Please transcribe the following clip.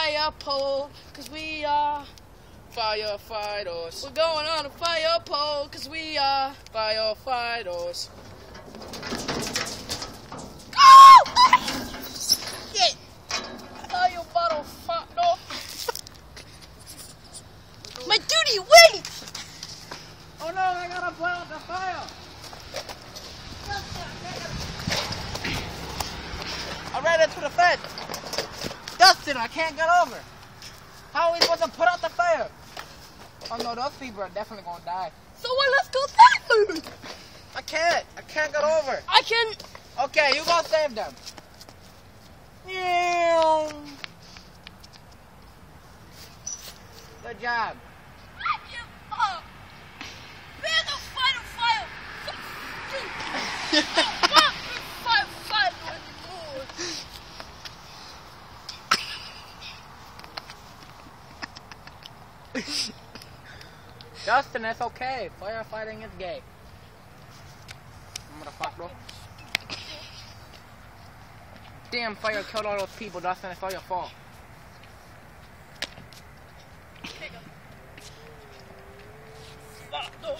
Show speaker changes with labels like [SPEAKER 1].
[SPEAKER 1] fire pole, cause we are
[SPEAKER 2] firefighters.
[SPEAKER 1] We're going on a fire pole, cause we are
[SPEAKER 2] Firefighters.
[SPEAKER 1] Go! Shit! Fire bottle fucked off. My duty, wait!
[SPEAKER 2] Oh no, I gotta put out the fire. I ran into the fence. Dustin, I can't get over. How are we supposed to put out the fire? Oh no, those people are definitely gonna die.
[SPEAKER 1] So what, let's go save them!
[SPEAKER 2] I can't get over.
[SPEAKER 1] I can...
[SPEAKER 2] Okay, you go save them. Yeah. Good job.
[SPEAKER 1] I give up. Bear the fight of fire. Fight anymore.
[SPEAKER 2] Justin, it's okay. Firefighting is gay. Motherfucker. Damn, fire killed all those people, Dustin. It's all your fault.
[SPEAKER 1] Fuck, no.